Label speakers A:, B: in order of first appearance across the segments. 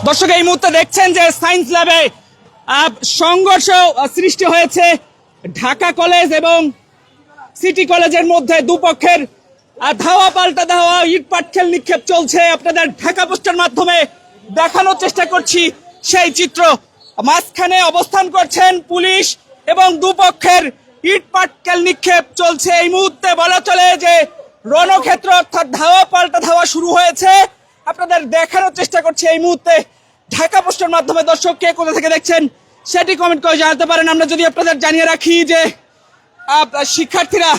A: দর্শক এই মুহূর্তে দেখছেন যে সায়েন্স ল্যাবে সংঘর্ষ সৃষ্টি হয়েছে ঢাকা কলেজ এবং সিটি কলেজের মধ্যে। দুপক্ষের ধাওয়া পাল্টা ধাওয়া, ইট পাটকেল নিক্ষেপ চলছে। আপনাদের ঢাকা পোস্টের মাধ্যমে দেখানোর চেষ্টা করছি সেই চিত্র। মাঝখানে অবস্থান করছেন পুলিশ এবং দুপক্ষের ইট পাটকেল নিক্ষেপ চলছে। এই মুহূর্তে বলা চলে যে রণক্ষেত্র অর্থাৎ ধাওয়া পাল্টা ধাওয়া শুরু হয়েছে। আপনাদের দেখানোর চেষ্টা করছি এই মুহূর্তে ঢাকা পোস্টের মাধ্যমে। দর্শক কে কোথা থেকে দেখছেন সেটি কমেন্ট করে জানাতে পারেন। আমরা যদি আপনাদের জানিয়ে রাখি যে শিক্ষার্থীরা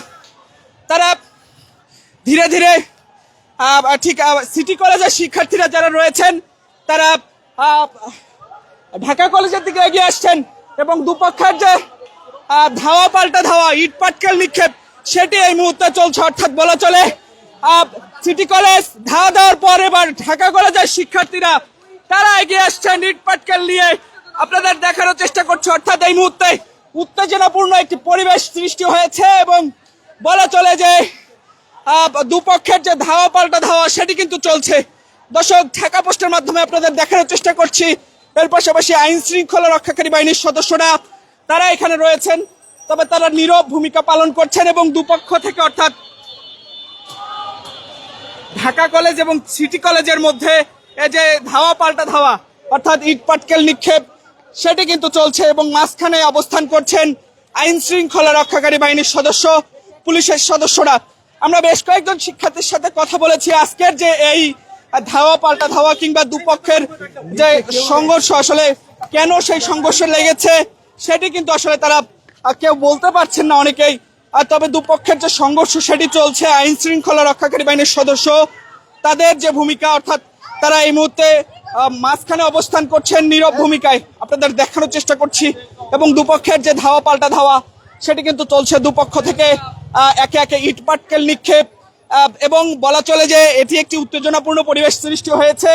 A: তারা ধীরে ধীরে ঠিক সিটি কলেজের শিক্ষার্থীরা যারা রয়েছেন তারা ঢাকা কলেজের দিকে এগিয়ে আসছেন এবং দুপক্ষের যে ধাওয়া পাল্টা ধাওয়া, ইট পাটকেল নিক্ষেপ সেটি এই মুহূর্তে চলছে। অর্থাৎ বলা চলে সিটি কলেজ ধাওয়া দেওয়ার পর এবার ঢাকা কলেজের শিক্ষার্থীরা তারা এগিয়ে আসছেন ইট পাটকেল নিয়ে। আপনাদের দেখানোর চেষ্টা করছে। অর্থাৎ এই মুহূর্তে উত্তেজনাপূর্ণ একটি পরিবেশ সৃষ্টি হয়েছে এবং বলা চলে যে দুপক্ষের যে ধাওয়া পাল্টা ধাওয়া সেটি কিন্তু চলছে। দর্শক ঢাকা পোস্টের মাধ্যমে আপনাদের দেখানোর চেষ্টা করছি। এর পাশাপাশি আইন শৃঙ্খলা রক্ষাকারী বাহিনীর সদস্যরা তারা এখানে রয়েছেন, তবে তারা নীরব ভূমিকা পালন করছেন এবং দুপক্ষ থেকে অর্থাৎ ঢাকা কলেজ এবং সিটি কলেজের মধ্যে এই যে ধাওয়া পাল্টা ধাওয়া অর্থাৎ ইট পাটকেল নিক্ষেপ সেটি কিন্তু চলছে এবং মাঝখানে অবস্থান করছেন আইন শৃঙ্খলা রক্ষাকারী বাহিনীর সদস্য, পুলিশের সদস্যরা। আমরা বেশ কয়েকজন শিক্ষার্থীর সাথে কথা বলেছি। আজকের যে এই ধাওয়া পাল্টা ধাওয়া কিংবা দুপক্ষের যে সংঘর্ষ, আসলে কেন সেই সংঘর্ষ লেগেছে সেটি কিন্তু আসলে তারা কেউ বলতে পারছেন না অনেকেই। তবে দুপক্ষের যে সংঘর্ষ সেটি চলছে। আইন শৃঙ্খলা রক্ষাকারী বাহিনীর সদস্য তাদের যে ভূমিকা অর্থাৎ তারা এই মুহূর্তে মাঝখানে অবস্থান করছেন নীরব ভূমিকায়। আপনাদের দেখানোর চেষ্টা করছি এবং দুপক্ষের যে ধাওয়া পাল্টা ধাওয়া সেটি কিন্তু চলছে। দুপক্ষ থেকে একে একে ইট পাটকেল নিক্ষেপ এবং বলা চলে যে এটি একটি উত্তেজনাপূর্ণ পরিবেশ সৃষ্টি হয়েছে।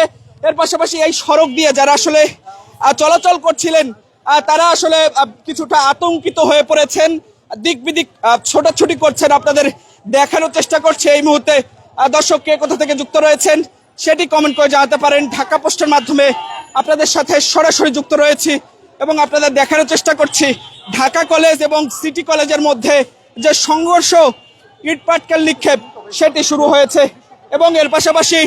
A: এর পাশাপাশি এই সড়ক দিয়ে যারা আসলে চলাচল করছিলেন তারা আসলে কিছুটা আতঙ্কিত হয়ে পড়েছেন, দিক বিদিক ছোটাছুটি করছেন। আপনাদের দেখানোর চেষ্টা করছে এই মুহূর্তে। দর্শক কে কোথা থেকে যুক্ত রয়েছেন সেটি কমেন্ট করে জানাতে পারেন। ঢাকা পোস্টের মাধ্যমে আপনাদের সাথে সরাসরি যুক্ত রয়েছি এবং আপনাদের দেখানোর চেষ্টা করছি ঢাকা কলেজ এবং সিটি কলেজের মধ্যে যে সংঘর্ষ, ইট পাটকেল নিক্ষেপ সেটি শুরু হয়েছে এবং এর পাশাপাশি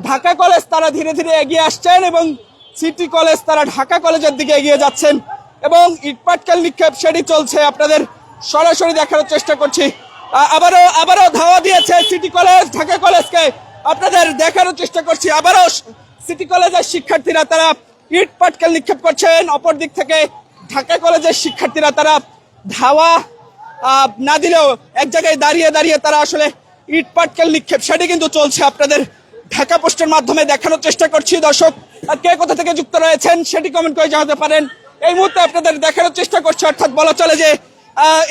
A: ঢাকা কলেজ তারা ধীরে ধীরে এগিয়ে আসছেন এবং সিটি কলেজ তারা ঢাকা কলেজের দিকে এগিয়ে যাচ্ছেন এবং ইট পাটকেল নিক্ষেপ সেটি চলছে। আপনাদের সরাসরি দেখানোর চেষ্টা করছি। আবারও ধাওয়া দিয়েছে সিটি কলেজ ঢাকা কলেজকে। আপনাদের দেখানোর চেষ্টা করছি আবারও সিটি কলেজের শিক্ষার্থীরা তারা ইট পাটকেল নিক্ষেপ করছেন। অপর দিক থেকে ঢাকা কলেজের শিক্ষার্থীরা তারা ধাওয়া না দিলেও এক জায়গায় দাঁড়িয়ে দাঁড়িয়ে তারা আসলে ইট পাটকেল নিক্ষেপ সেটি কিন্তু চলছে। আপনাদের ঢাকা পোস্টের মাধ্যমে দেখানোর চেষ্টা করছি। দর্শক কে কোথা থেকে যুক্ত রয়েছেন সেটি কমেন্ট করে জানাতে পারেন। এই মুহূর্তে আপনাদের দেখানোর চেষ্টা করছি। অর্থাৎ বলা চলে যে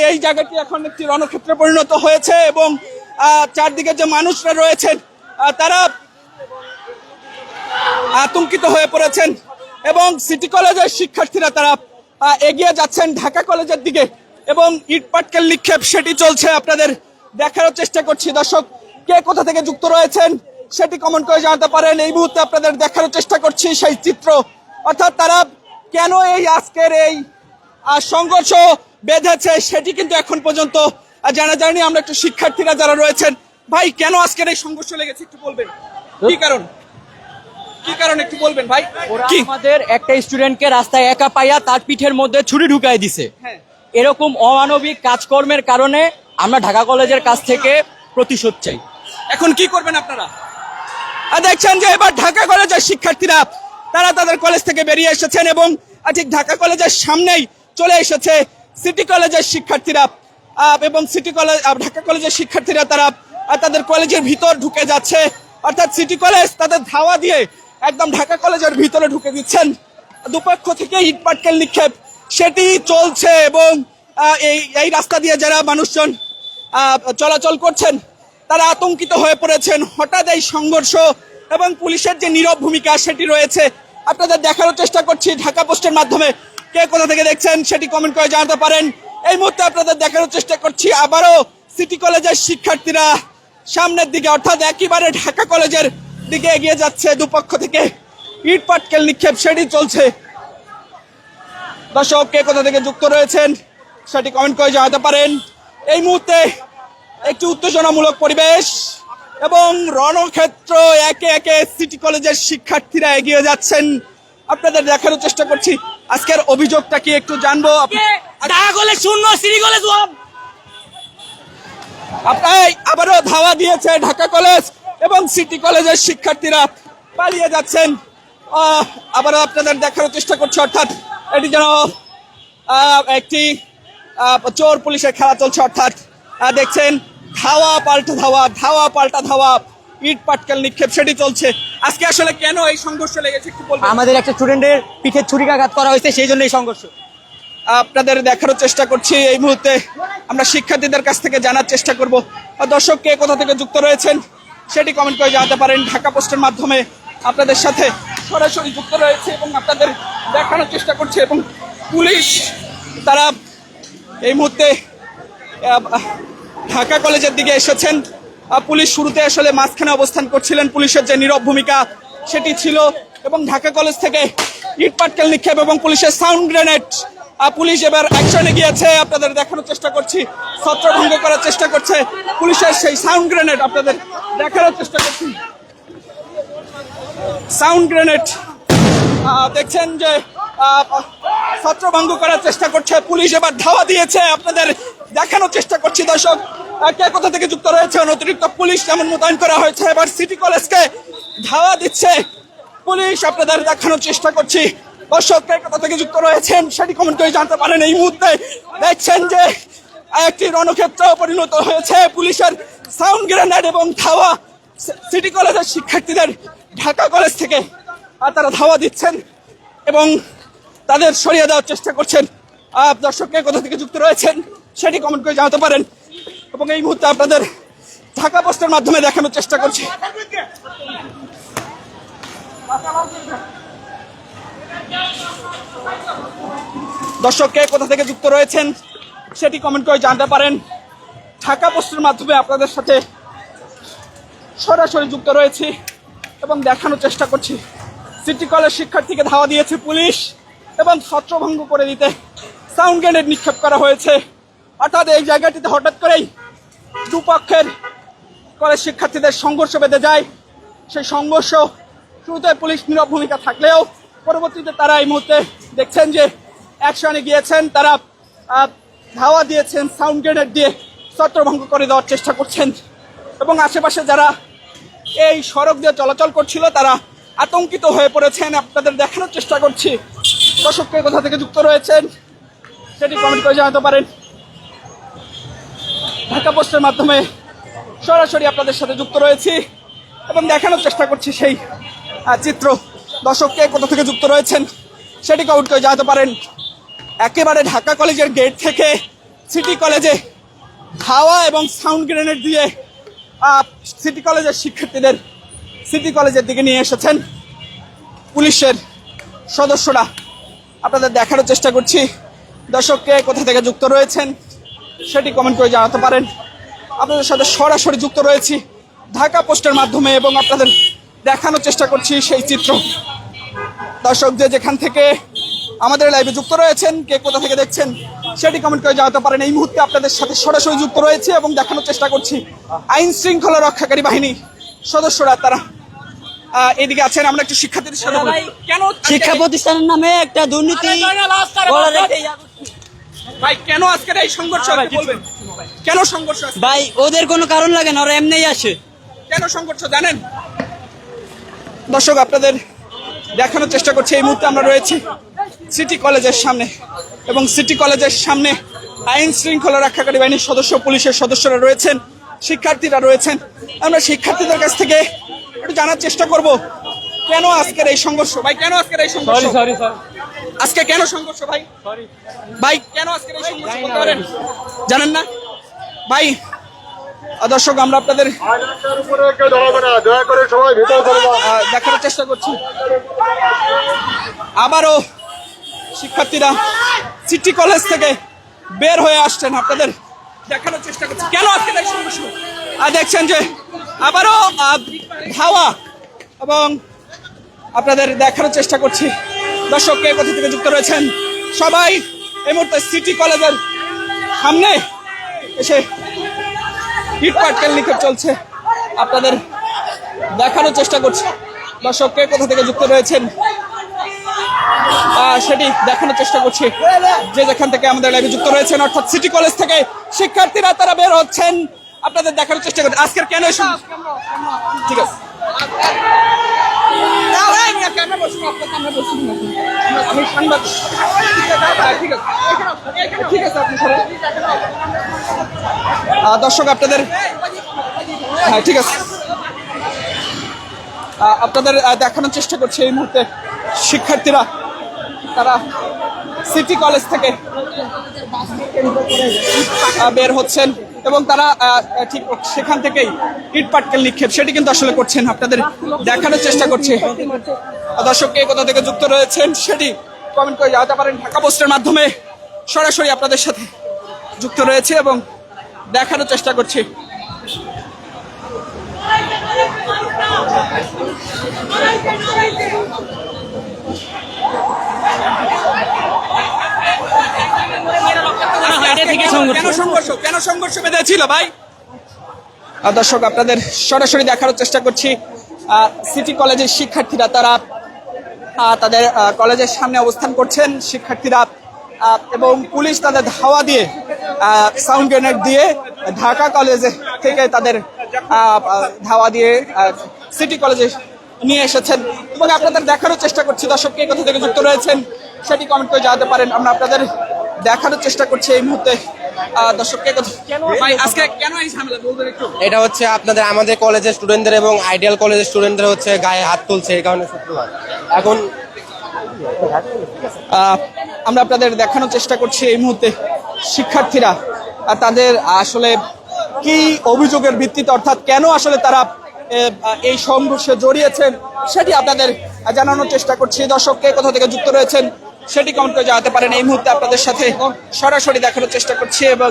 A: এই জায়গাটি এখন একটি রণক্ষেত্রে পরিণত হয়েছে এবং চারদিকে যে মানুষরা রয়েছেন তারা আতঙ্কিত হয়ে পড়েছেন এবং সিটি কলেজের শিক্ষার্থীরা তারা এগিয়ে যাচ্ছেন ঢাকা কলেজের দিকে এবং ইট পাটকেল নিক্ষেপ সেটি চলছে। আপনাদের দেখানোর চেষ্টা করছি। দর্শক কে কোথা থেকে যুক্ত রয়েছেন সেটি কমেন্ট করে জানাতে পারেন। এই মুহূর্তে আপনাদের দেখানোর চেষ্টা করছি সেই চিত্র। অর্থাৎ তারা কেন এই আজকের এই সংঘর্ষ বেঁধেছে সেটি কিন্তু এখন পর্যন্ত জানা যায়নি। আমরা একটু শিক্ষার্থীরা যারা রয়েছেন, ভাই কেন আজকের এই সংঘর্ষ লেগেছে একটু বলবেন, কি কারণ একটু বলবেন ভাই?
B: আমাদের একটা স্টুডেন্টকে রাস্তায় একা পাইয়া তার পিঠের মধ্যে ছুরি ঢুকাই দিছে। এরকম অমানবিক কাজকর্মের কারণে আমরা ঢাকা কলেজের কাছ থেকে প্রতিশোধ চাই।
A: এখন কি করবেন আপনারা? দেখছেন যে এবার ঢাকা কলেজের শিক্ষার্থীরা তারা তাদের কলেজ থেকে বেরিয়ে এসেছেন এবং ঠিক ঢাকা কলেজের সামনেই চলে এসেছে সিটি কলেজের শিক্ষার্থীরা এবং ঢাকা কলেজের শিক্ষার্থীরা তারা তাদের কলেজের ভিতর ঢুকে যাচ্ছে। অর্থাৎ সিটি কলেজ তাদের ধাওয়া দিয়ে একদম ঢাকা কলেজের ভিতরে ঢুকে দিচ্ছেন। দুপক্ষ থেকে ইট পাটকেল নিক্ষেপ সেটি চলছে এবং এই রাস্তা দিয়ে যারা মানুষজন চলাচল করছেন তারা আতঙ্কিত হয়ে পড়েছেন। হঠাৎ এই সংঘর্ষ এবং পুলিশের যে নীরব ভূমিকা সেটি রয়েছে। আপনাদের দেখানোর চেষ্টা করছি ঢাকা পোস্টের মাধ্যমে। কে কোথা থেকে দেখছেন সেটি কমেন্ট করে জানাতে পারেন। এই মুহূর্তে আপনাদের দেখানোর চেষ্টা করছি আবারও সিটি কলেজের শিক্ষার্থীরা সামনের দিকে অর্থাৎ একেবারে ঢাকা কলেজের দিকে এগিয়ে যাচ্ছে দুপক্ষ থেকে ইট পাটকেল নিক্ষেপ সেটি চলছে। দর্শক কে কোথা থেকে যুক্ত রয়েছেন সেটি কমেন্ট করে জানাতে পারেন। এই মুহূর্তে একটি উত্তেজনামূলক পরিবেশ এবং রণক্ষেত্র, একে একে সিটি কলেজের শিক্ষার্থীরা এগিয়ে যাচ্ছেন। আপনাদের দেখানোর চেষ্টা করছি আজকের অভিযোগটা কি একটু জানবো।
B: ঢাকা কলেজ শূন্য, সিটি কলেজ
A: আপনার আবারও ধাওয়া দিয়েছে ঢাকা কলেজ এবং সিটি কলেজের শিক্ষার্থীরা পালিয়ে যাচ্ছেন। আবারও আপনাদের দেখানোর চেষ্টা করছি, অর্থাৎ এটি যেন একটি চোর পুলিশের খেলা চলছে। অর্থাৎ দেখছেন ধাওয়া পাল্টা ধাওয়া, ধাওয়া পাল্টা ধাওয়া, ইট পাটকেল নিক্ষেপ সেটি চলছে। আজকে আসলে কেন এই সংঘর্ষ লেগেছে একটু বলবেন?
B: আমাদের একটা স্টুডেন্টের পিঠে ছুরিকাঘাত করা হয়েছে, সেই জন্য এই সংঘর্ষ।
A: আপনাদের দেখানোর চেষ্টা করছি এই মুহূর্তে আমরা শিক্ষার্থীদের কাছ থেকে জানার চেষ্টা করব। দর্শক কে কোথা থেকে যুক্ত রয়েছেন সেটি কমেন্ট করে জানাতে পারেন। ঢাকা পোস্টের মাধ্যমে আপনাদের সাথে সরাসরি যুক্ত রয়েছে এবং আপনাদের দেখানোর চেষ্টা করছে। এবং পুলিশ তারা এই মুহূর্তে ঢাকা কলেজের দিকে এসেছেন। পুলিশ শুরুতে আসলে মাঝখানে অবস্থান করছিলেন, পুলিশের যে নীরব ভূমিকা সেটি ছিল। এবং ঢাকা কলেজ থেকে ইট পাটকেল নিক্ষেপ এবং পুলিশের সাউন্ড গ্রেনেড, পুলিশ এবার অ্যাকশনে গিয়েছে। আপনাদের দেখানোর চেষ্টা করছি, ছত্রভঙ্গ করার চেষ্টা করছে পুলিশের সেই সাউন্ড গ্রেনেড। আপনাদের দেখানোর চেষ্টা করছি সাউন্ড গ্রেনেড, দেখছেন যে ছত্রভঙ্গ করার চেষ্টা করছে পুলিশ, এবার ধাওয়া দিয়েছে। আপনাদের দেখানোর চেষ্টা করছি দর্শক কে কোথা থেকে যুক্ত রয়েছে। অতিরিক্ত পুলিশ যেমন মোতায়েন করা হয়েছে, এবার সিটি কলেজকে ধাওয়া দিচ্ছে পুলিশ। আপনাদের দেখানোর চেষ্টা করছি দর্শক কে কোথা থেকে যুক্ত রয়েছেন সেটি কমেন্ট করে জানতে পারেন। এই মুহূর্তে দেখছেন যে একটি রণক্ষেত্র পরিণত হয়েছে, পুলিশের সাউন্ড গ্রেনেড এবং ধাওয়া সিটি কলেজের শিক্ষার্থীদের ঢাকা কলেজ থেকে তারা ধাওয়া দিচ্ছেন এবং তাদের সরিয়ে দেওয়ার চেষ্টা করছেন। দর্শককে কোথা থেকে যুক্ত রয়েছেন সেটি কমেন্ট করে জানাতে পারেন এবং এই মুহূর্তে আপনাদের ঢাকা পোস্টের মাধ্যমে দেখানোর চেষ্টা করছি। দর্শককে কোথা থেকে যুক্ত রয়েছেন সেটি কমেন্ট করে জানতে পারেন। ঢাকা পোস্টের মাধ্যমে আপনাদের সাথে সরাসরি যুক্ত রয়েছি এবং দেখানোর চেষ্টা করছি সিটি কলেজ শিক্ষার্থীকে ধাওয়া দিয়েছে পুলিশ এবং ছত্রভঙ্গ করে দিতে সাউন্ড গ্রেনেড নিক্ষেপ করা হয়েছে। অর্থাৎ এই জায়গাটিতে হঠাৎ করেই দুপক্ষের কলেজ শিক্ষার্থীদের সংঘর্ষ বেঁধে যায়। সেই সংঘর্ষ শুরুতে পুলিশ নীরব ভূমিকা থাকলেও পরবর্তীতে তারা এই মুহূর্তে দেখছেন যে অ্যাকশনে গিয়েছেন, তারা ধাওয়া দিয়েছেন, সাউন্ড গ্রেনেড দিয়ে ছত্রভঙ্গ করে দেওয়ার চেষ্টা করছেন এবং আশেপাশে যারা এই সড়ক দিয়ে চলাচল করছিল তারা আতঙ্কিত হয়ে পড়েছেন। আপনাদের দেখানোর চেষ্টা করছি দর্শককে কোথা থেকে যুক্ত রয়েছেন সেটি কমেন্ট করে জানাতে পারেন। ঢাকা পোস্টের মাধ্যমে সরাসরি আপনাদের সাথে যুক্ত রয়েছি এবং দেখানোর চেষ্টা করছি সেই চিত্র। দর্শককে কোথা থেকে যুক্ত রয়েছেন সেটি কমেন্ট করে জানাতে পারেন। একেবারে ঢাকা কলেজের গেট থেকে সিটি কলেজে ধাওয়া এবং সাউন্ড গ্রেনেড দিয়ে সিটি কলেজের শিক্ষার্থীদের সিটি কলেজের দিকে নিয়ে এসেছেন পুলিশের সদস্যরা। আপনাদের দেখানোর চেষ্টা করছি দর্শককে কোথা থেকে যুক্ত রয়েছেন সেটি কমেন্ট করে জানাতে পারেন। আপনাদের সাথে সরাসরি যুক্ত রয়েছি ঢাকা পোস্টের মাধ্যমে এবং আপনাদের দেখানোর চেষ্টা করছি সেই চিত্র। দর্শক যে যেখান থেকে আমাদের লাইভে যুক্ত রয়েছেন, কে কোথা থেকে দেখছেন সেটি কমেন্ট করে জানাতে পারেন। এই মুহূর্তে আপনাদের সাথে সরাসরি যুক্ত রয়েছে এবং দেখানোর চেষ্টা করছি আইন শৃঙ্খলা রক্ষাকারী বাহিনী সদস্যরা তারা এদিকে আছেন। আমরা একটু শিক্ষার্থীদের সাথে কেন
B: শিক্ষা প্রতিষ্ঠানের নামে একটা দুর্নীতি,
A: ভাই কেন আজকের এই সংঘর্ষ বলবেন? কেন সংঘর্ষ?
B: ভাই ওদের কোনো কারণ লাগে না, ওরা এমনিই আসে।
A: কেন সংঘর্ষ জানেন? দর্শক আপনাদের দেখানোর চেষ্টা করছি এই মুহূর্তে আমরা রয়েছি সিটি কলেজের সামনে এবং সিটি কলেজের সামনে আইন শৃঙ্খলা রক্ষাকারী বাহিনীর সদস্য, পুলিশের সদস্যরা রয়েছেন, শিক্ষার্থীরা রয়েছেন। আমরা শিক্ষার্থীদের কাছ থেকে একটু জানার চেষ্টা করব কেন আজকের এই সংঘর্ষ। ভাই কেন আজকের এই সংঘর্ষ? আজকে কেন সংঘর্ষ ভাই? ভাই কেন আজকের এই সংঘর্ষ বলতে পারেন? জানেন না ভাই? দর্শক আমরা আপনাদের দেখার চেষ্টা করছি আবারও শিক্ষার্থীরা সিটি কলেজ থেকে বের হয়ে আসছেন। আপনাদের দেখানোর চেষ্টা করছি কেন আজকের এই সংঘর্ষ। দেখছেন যে আবারও ধাওয়া এবং আপনাদের দেখানোর চেষ্টা করছি। দর্শক কে কোথা থেকে যুক্ত রয়েছেন সবাই এই মুহূর্তে সিটি কলেজের সামনে এসে ইট পাটকেল নিক্ষেপ চলছে, আপনাদের দেখানোর চেষ্টা করছি। দর্শক কে কোথা থেকে যুক্ত রয়েছেন সেটি দেখানোর চেষ্টা করছি। যে যেখান থেকে আমাদের লাইভে যুক্ত রয়েছেন, অর্থাৎ সিটি কলেজ থেকে শিক্ষার্থীরা তারা বের হচ্ছেন, আপনাদের দেখানোর চেষ্টা করছি আজকের কেন ঠিক আছে। আমি সাংবাদিক, ঠিক আছে আপনি দর্শক আপনাদের হ্যাঁ ঠিক আছে, আপনাদের দেখানোর চেষ্টা করছি এই মুহূর্তে শিক্ষার্থীরা তারা সিটি কলেজ থেকে বের হচ্ছেন এবং তারা ঠিক সেখান থেকেই ইট পাটকেল নিক্ষেপ সেটি কিন্তু আসলে করছেন, আপনাদের দেখানোর চেষ্টা করছি। দর্শক কে কোথা থেকে যুক্ত রয়েছেন সেটি কমেন্ট করে জানাতে পারেন। ঢাকা পোস্টের মাধ্যমে সরাসরি আপনাদের সাথে যুক্ত রয়েছে এবং দেখানোর চেষ্টা করছি। কেন সংঘর্ষ বেঁধেছিল ভাই? দর্শক আপনাদের সরাসরি দেখানোর চেষ্টা করছি। সিটি কলেজের শিক্ষার্থীরা তারা তাদের কলেজের সামনে অবস্থান করছেন শিক্ষার্থীরা, এবং পুলিশ তাদের ধাওয়া দিয়ে সাউন্ড গ্রেনেড দিয়ে ঢাকা কলেজে থেকে তাদের ধাওয়া দিয়ে সিটি কলেজে নিয়ে এসেছেন এবং আপনাদের দেখানোর চেষ্টা করছি। দর্শক কে কোথা থেকে যুক্ত রয়েছেন সেটি কমেন্ট করে জানাতে পারেন, আমরা আপনাদের দেখানোর চেষ্টা করছি এই মুহূর্তে। দর্শককে আজকে কেন এই ঝামেলা বলবেন একটু?
C: এটা হচ্ছে আপনাদের আমাদের কলেজের স্টুডেন্টদের এবং আইডিয়াল কলেজের স্টুডেন্টদের হচ্ছে গায়ে হাত তুলছে, এই কারণে শুক্রবার এখন
A: আমরা আপনাদের দেখানোর চেষ্টা করছি এই মুহূর্তে শিক্ষার্থীরা তাদের আসলে কি অভিযোগের ভিত্তিতে, অর্থাৎ কেন আসলে তারা এই সংঘর্ষে জড়িয়েছেন সেটি আপনাদের জানানোর চেষ্টা করছি। দর্শককে কোথা থেকে যুক্ত রয়েছেন সেটি কমেন্ট করে জানাতে পারেন। এই মুহূর্তে আপনাদের সাথে সরাসরি দেখানোর চেষ্টা করছি এবং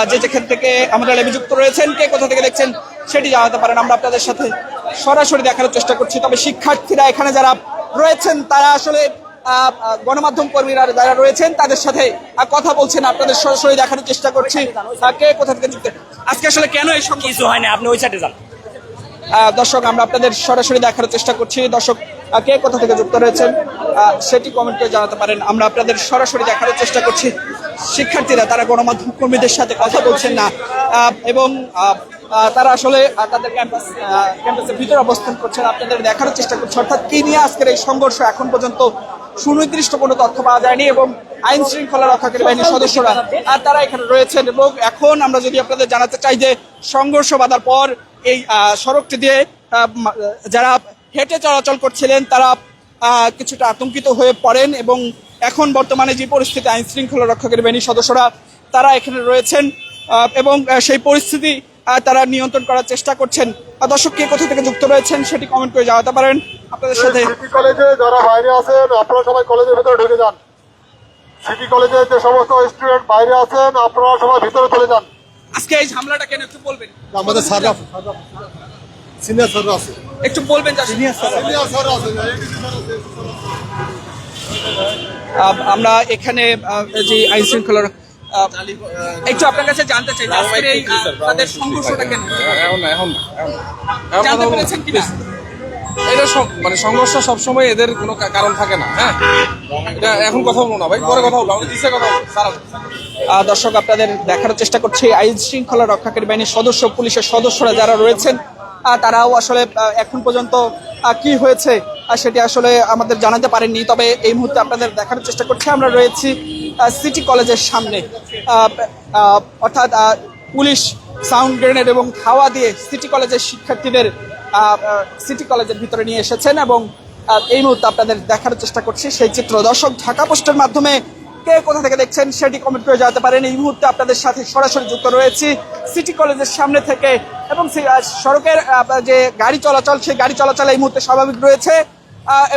A: যে যেখান থেকে আমাদের লাইভে যুক্ত রয়েছেন কে কোথা থেকে দেখছেন সেটি জানাতে পারেন, আমরা আপনাদের সাথে সরাসরি দেখানোর চেষ্টা করছি। তবে শিক্ষার্থীরা এখানে যারা রয়েছেন তারা আসলে গণমাধ্যম কর্মীরা যারা রয়েছেন তাদের সাথে কথা বলছেন, আপনাদের সরাসরি দেখানোর চেষ্টা করছি কে কোথা থেকে যুক্ত। আজকে আসলে কেন এই সব কিছু হয় না, আপনি ওই সাইডে যান। দর্শক আমরা আপনাদের সরাসরি দেখার চেষ্টা করছি। দর্শক কে কোথা থেকে যুক্ত রয়েছেন সেটি কমেন্ট করে জানাতে পারেন, আমরা আপনাদের সরাসরি দেখার চেষ্টা করছি। শিক্ষার্থীরা তারা গণমাধ্যম কর্মীদের সাথে কথা বলছেন না এবং তারা আসলে তাদের ক্যাম্পাসের ভিতরে অবস্থান করছেন, আপনাদের দেখার চেষ্টা করছে। অর্থাৎ কি নিয়ে আজকের এই সংঘর্ষ এখন পর্যন্ত সুনির্দিষ্ট কোনো তথ্য পাওয়া যায়নি এবং আইন শৃঙ্খলা রক্ষাকারী বাহিনীর সদস্যরা আর তারা এখানে রয়েছেন। এবং এখন আমরা যদি আপনাদের জানাতে চাই যে সংঘর্ষ বাধার পর এই সড়কটি দিয়ে যারা হেঁটে চলাচল করছিলেন তারা কিছুটা আতঙ্কিত হয়ে পড়েন এবং এখন বর্তমানে যে পরিস্থিতি আইন শৃঙ্খলা রক্ষাকারী বাহিনীর সদস্যরা তারা এখানে রয়েছেন এবং সেই পরিস্থিতি তারা নিয়ন্ত্রণ করার চেষ্টা করছেন। দর্শক কে কোথা থেকে যুক্ত রয়েছেন সেটি কমেন্ট করে জানাতে পারেন আপনাদের সাথে।
D: সিটি কলেজে যারা বাইরে আছেন আপনারা সবাই কলেজের ভিতরে ঢুকে যান। সিটি কলেজে যে সমস্ত স্টুডেন্ট বাইরে আছেন আপনারা সবাই ভিতরে চলে যান।
A: আজকে এই ঝামেলাটা কেন একটু বলবেন?
D: আমাদের স্যাররা সিনিয়র স্যাররা আছে,
A: একটু বলবেন।
D: সিনিয়র স্যাররা আছে।
A: আমরা এখানে যে আইন শৃঙ্খলা একটু আপনার কাছে জানতে চাই আজকের এই তাদের সংঘর্ষটা কেন জানতে পেরেছেন কিনা?
E: এটা মানে সংঘর্ষ সবসময় এদের কোনো কারণ থাকে না। হ্যাঁ, এটা এখন কথা বলবো না ভাই, পরে কথা বলবো, আমাদের দিশে কথা বলবো।
A: দর্শক আপনাদের দেখার চেষ্টা করছি আইন শৃঙ্খলা রক্ষাকারী বাহিনীর সদস্য পুলিশের সদস্যরা যারা রয়েছেন তারাও আসলে এখন পর্যন্ত কি হয়েছে সেটি আসলে আমাদের জানাতে পারেননি। তবে এই মুহূর্তে আপনাদের দেখার চেষ্টা করছি আমরা রয়েছি সিটি কলেজের সামনে, অর্থাৎ পুলিশ সাউন্ড গ্রেনেড এবং ধাওয়া দিয়ে সিটি কলেজের শিক্ষার্থীদের সিটি কলেজের ভিতরে নিয়ে এসেছেন এবং এই মুহূর্তে আপনাদের দেখার চেষ্টা করছি সেই চিত্র। দর্শক ঢাকা পোস্টের মাধ্যমে কে কোথা থেকে দেখছেন সেটি কমেন্ট করে জানাতে পারেন। এই মুহূর্তে আপনাদের সাথে সরাসরি যুক্ত রয়েছি সিটি কলেজের সামনে থেকে এবং সড়কের যে গাড়ি চলাচল সেই গাড়ি চলাচল এই মুহূর্তে স্বাভাবিক রয়েছে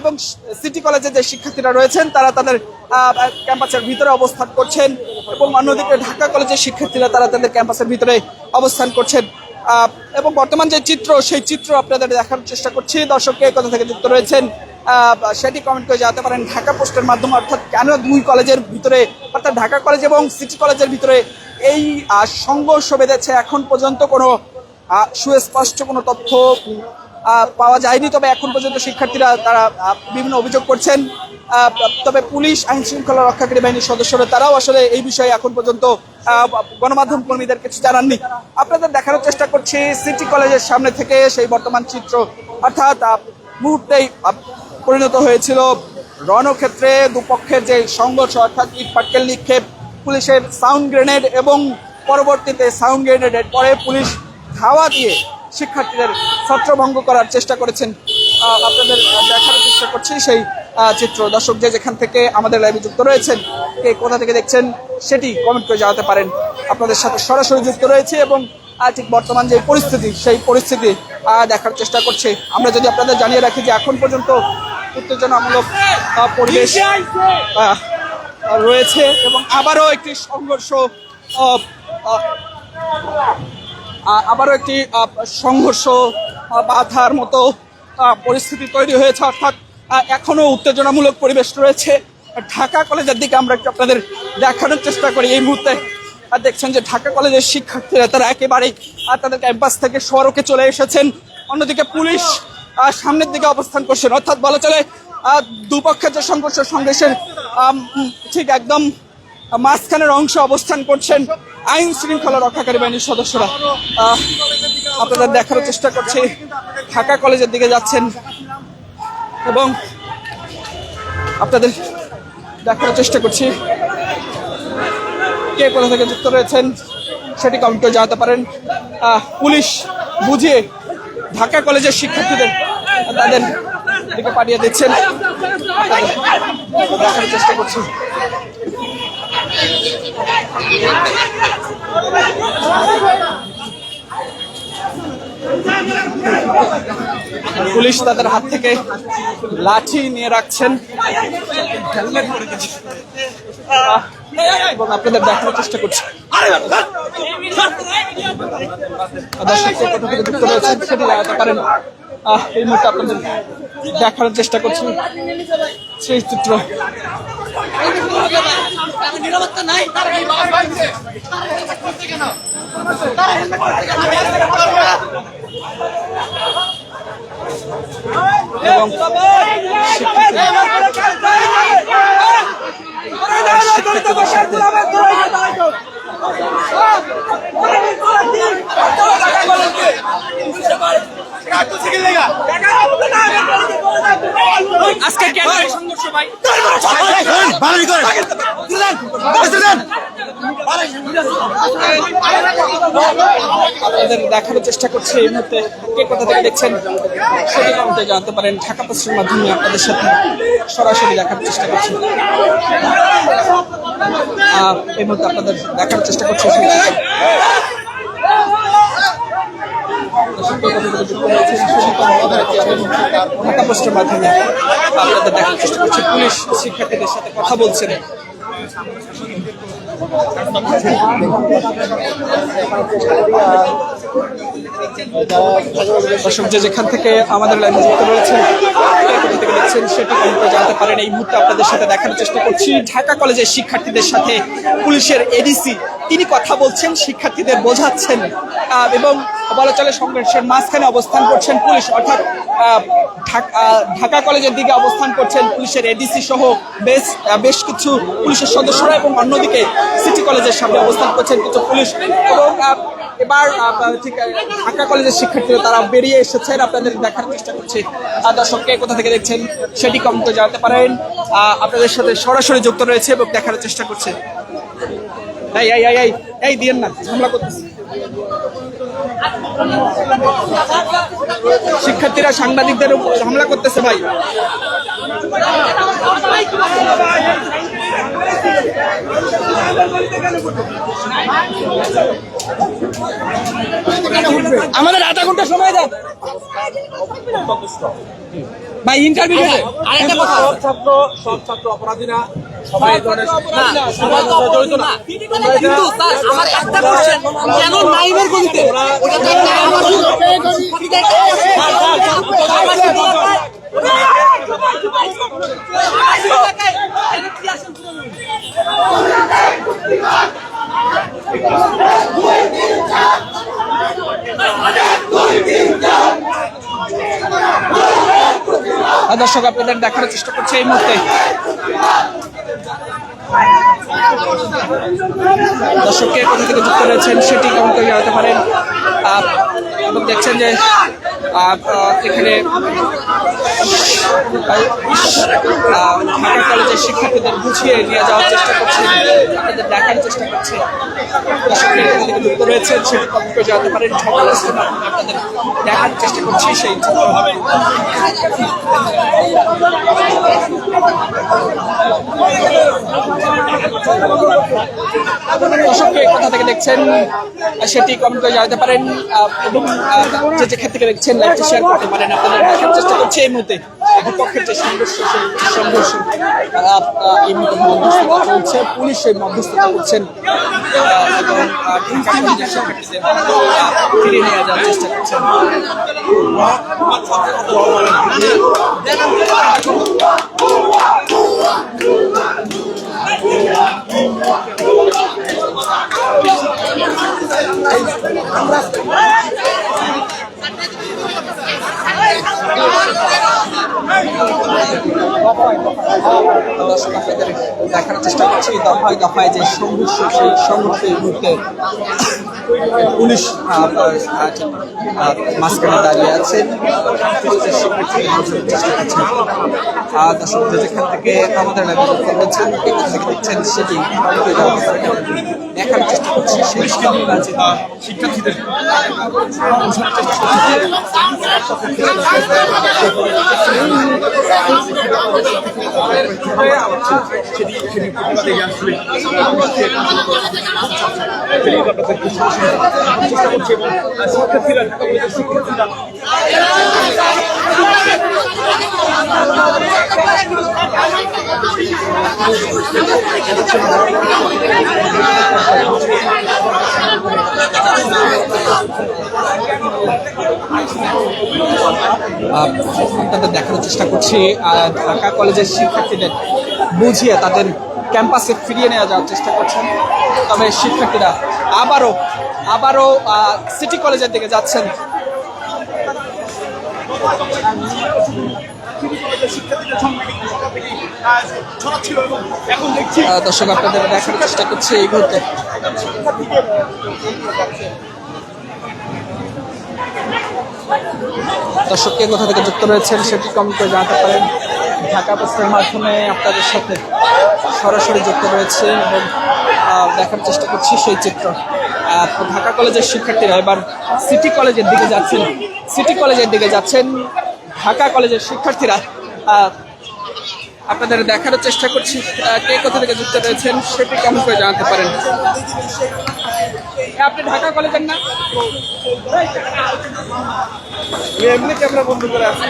A: এবং সিটি কলেজে যে শিক্ষার্থীরা রয়েছেন তারা তাদের ক্যাম্পাসের ভিতরে অবস্থান করছেন এবং অন্যদিকে ঢাকা কলেজের শিক্ষার্থীরা তারা তাদের ক্যাম্পাসের ভিতরে অবস্থান করছেন এবং বর্তমান যে চিত্র সেই চিত্র আপনাদের দেখার চেষ্টা করছি। দর্শককে কোথা থেকে যুক্ত রয়েছেন সেটি কমেন্ট করে জানাতে পারেন ঢাকা পোস্টের মাধ্যমে। অর্থাৎ কেন দুই কলেজের ভিতরে, অর্থাৎ ঢাকা কলেজ এবং সিটি কলেজের ভিতরে এই সংঘর্ষ বেঁধেছে, এখন পর্যন্ত কোনো সুস্পষ্ট কোনো তথ্য পাওয়া যায়নি। তবে এখন পর্যন্ত শিক্ষার্থীরা তারা বিভিন্ন অভিযোগ করছেন। তবে পুলিশ, আইন শৃঙ্খলা রক্ষাকারী বাহিনীর সদস্যরা তারাও আসলে এই বিষয়ে এখন পর্যন্ত গণমাধ্যম কর্মীদের কিছু জানাননি। আপনাদের দেখানোর চেষ্টা করছি সিটি কলেজের সামনে থেকে সেই বর্তমান চিত্র। অর্থাৎ মুহূর্তেই পরিণত হয়েছিল রণক্ষেত্রে। দুপক্ষের যে সংঘর্ষ, অর্থাৎ ইট পাটকেল নিক্ষেপ, পুলিশের সাউন্ড গ্রেনেড এবং পরবর্তীতে সাউন্ড গ্রেনেডের পরে পুলিশ ধাওয়া দিয়ে শিক্ষার্থীদের ছত্রভঙ্গ করার চেষ্টা করেছেন। আপনাদের দেখানোর চেষ্টা করছি সেই চিত্র। দর্শক যে যেখান থেকে আমাদের লাইভে যুক্ত রয়েছেন, কে কোথা থেকে দেখছেন সেটি কমেন্ট করে জানাতে পারেন। আপনাদের সাথে সরাসরি যুক্ত রয়েছে এবং ঠিক বর্তমান যে পরিস্থিতি, সেই পরিস্থিতি দেখার চেষ্টা করছে। আমরা যদি আপনাদের জানিয়ে রাখি যে এখন পর্যন্ত উত্তেজনামূলক পরিবেশ রয়েছে এবং আবারও একটি সংঘর্ষ বাধার মতো পরিস্থিতি তৈরি হয়েছে। অর্থাৎ এখনো উত্তেজনামূলক পরিবেশ রয়েছে। ঢাকা কলেজের দিকে আমরা একটু আপনাদের দেখানোর চেষ্টা করি। এই মুহূর্তে দেখছেন যে ঢাকা কলেজের শিক্ষার্থীরা তারা একেবারেই তাদের ক্যাম্পাস থেকে সড়কে চলে এসেছেন। অন্যদিকে পুলিশ সামনের দিকে অবস্থান করছেন। অর্থাৎ বলা চলে দুপক্ষের যে সংঘর্ষের ঠিক একদম মাঝখানের অংশে অবস্থান করছেন আইন শৃঙ্খলা রক্ষাকারী বাহিনীর সদস্যরা। আপনাদের দেখার চেষ্টা করছি ঢাকা কলেজের দিকে যাচ্ছেন এবং আপনাদের দেখার চেষ্টা করছি কে কোথা থেকে যুক্ত রয়েছেন সেটি কমেন্ট করে জানাতে পারেন। পুলিশ বুঝিয়ে ঢাকা কলেজের শিক্ষার্থীদের তাদের দিকে পাঠিয়ে দিচ্ছেন। দেখার চেষ্টা করছি পুলিশ তাদের হাত থেকে লাঠি নিয়ে রাখছেন এবং আপনাদের দেখানোর চেষ্টা করছি দর্শকদের কোথা থেকে যুক্ত রয়েছেন সেটি জানাতে পারেন। এই মুহূর্তে আপনাদের দেখানোর চেষ্টা করছি সেই চিত্র। এবং আজকে কেন সংঘর্ষ ভাই আপনাদের দেখানোর চেষ্টা করছি এই মুহূর্তে কে কোথা থেকে দেখছেন সেটি কমেন্টে জানতে পারেন। ঢাকা পোস্টের মাধ্যমে আপনাদের সাথে সরাসরি দেখার চেষ্টা করছি। এই মুহূর্তে আপনাদের দেখার চেষ্টা করছি ঢাকা পোস্টের মাধ্যমে আপনাদের দেখার চেষ্টা করছি। পুলিশ শিক্ষার্থীদের সাথে কথা বলছেন। দর্শক যে যেখান থেকে আমাদের লাইভে যুক্ত রয়েছেন দেখছেন সেটি কমেন্টে জানতে পারেন। এই মুহূর্তে আপনাদের সাথে দেখানোর চেষ্টা করছি ঢাকা কলেজের শিক্ষার্থীদের সাথে পুলিশের এডিসি তিনি কথা বলছেন, শিক্ষার্থীদের বোঝাচ্ছেন এবং বলা চলে সংঘর্ষের মাঝখানে অবস্থান করছেন পুলিশ। অর্থাৎ ঢাকা কলেজের দিকে অবস্থান করছেন পুলিশের এডিসি সহ বেশ কিছু পুলিশের সদস্যরা এবং অন্যদিকে সিটি কলেজের সামনে অবস্থান করছেন কিছু পুলিশ। এবং এবার ঠিক ঢাকা কলেজের শিক্ষার্থীরা তারা বেরিয়ে এসেছেন। আপনাদের দেখার চেষ্টা করছি দর্শককে কোথা থেকে দেখছেন সেটি কমেন্টে জানাতে পারেন। আপনাদের সাথে সরাসরি যুক্ত রয়েছে এবং দেখার চেষ্টা করছে। এই দিয়েন না, হামলা করতেছে শিক্ষার্থীরা সাংবাদিকদের উপর হামলা করতেছে ভাই। আমাদের আধা ঘন্টা সময় দেন ভাই, ইন্টারভিউ সব ছাত্র অপরাধী না, সবাই জড়িত না। কিন্তু স্যার আমার একটা কোশ্চেন, কেন নাইমের গতিতে ওটা দর্শক আপনাদের দেখার চেষ্টা করছে এই মুহূর্তে। দর্শককে কোথা থেকে যুক্ত রয়েছেন সেটি কমেন্ট করে জানাতে পারেন। এবং দেখছেন যে এখানে ঢাকা কলেজের শিক্ষার্থীদের বুঝিয়ে নিয়ে যাওয়ার চেষ্টা করছেন, আপনাদের দেখার চেষ্টা করছে। দর্শকরা কোথা থেকে যুক্ত রয়েছেন সেটি কমেন্ট করে জানাতে পারেন। সকল স্টুডেন্ট আপনাদের দেখার চেষ্টা করছি সেই দর্শককে কোথা থেকে দেখছেন সেটি কমেন্ট করে জানাতে পারেন এবং যে যেখান থেকে দেখছেন লাইভটি শেয়ার করতে পারেন। আপনাদের দেখার চেষ্টা করছি এই মুহূর্তে বিপক্ষের যে সংঘর্ষ সেই সংঘর্ষ এই মুহূর্তে মধ্যস্থতা চলছে, পুলিশ সেই মধ্যস্থতা করছেন এবং ফিরিয়ে নিয়ে যাওয়ার চেষ্টা করছেন। দর্শক আপনাদের দেখার চেষ্টা করছি দফায় দফায় যে সংঘর্ষ সেই সংঘর্ষের মুহূর্তে পুলিশ মাঝখানে দাঁড়িয়ে আছেন, দর্শক যেখান থেকে আমাদের রয়েছেন দেখছেন সেটি দেখার চেষ্টা করছি সেই শিক্ষার্থীদের আপনাদের দেখানোর চেষ্টা করছি ঢাকা কলেজের শিক্ষার্থীদের বুঝিয়ে তাদের ক্যাম্পাসে ফিরিয়ে নেওয়া যাওয়ার চেষ্টা করছেন। তবে শিক্ষার্থীরা আবারও সিটি কলেজের দিকে যাচ্ছেন। দর্শক আপনাদের দেখার চেষ্টা করছি এই মুহূর্তে। দর্শককে কোথা থেকে যুক্ত রয়েছেন সেটি কমেন্ট করে জানাতে পারেন। ঢাকা পোস্টের মাধ্যমে আপনাদের সাথে সরাসরি যুক্ত রয়েছে এবং দেখার চেষ্টা করছি সেই চিত্র। ঢাকা কলেজের শিক্ষার্থীরা এবার সিটি কলেজের দিকে যাচ্ছেন, ঢাকা কলেজের শিক্ষার্থীরা আপনাদের দেখার চেষ্টা করছি কে কোথা থেকে যুক্ত রয়েছেন সেটি কমেন্ট করে জানাতে পারেন। আপনি ঢাকা কলেজের না? এমনি ক্যামেরা বন্ধ করে আছে।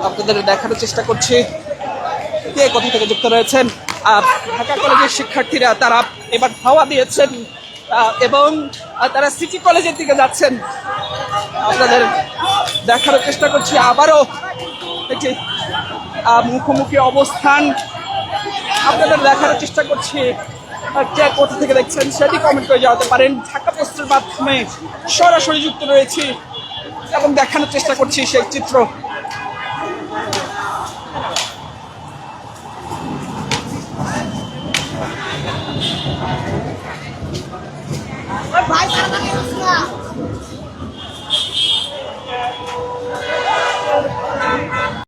A: আপনাদের দেখানোর চেষ্টা করছি কে কোথা থেকে যুক্ত রয়েছেন। ঢাকা কলেজের শিক্ষার্থীরা তারা এবার ধাওয়া দিয়েছেন এবং তারা সিটি কলেজের দিকে যাচ্ছেন। আপনাদের দেখার চেষ্টা করছি আবারও একটি মুখোমুখি অবস্থান আপনাদের দেখার চেষ্টা করছি। কে কোথা থেকে দেখছেন সেটি কমেন্ট করে জানাতে পারেন। ঢাকা পোস্টের মাধ্যমে সরাসরি যুক্ত রয়েছি এবং দেখানোর চেষ্টা করছি সেই চিত্র।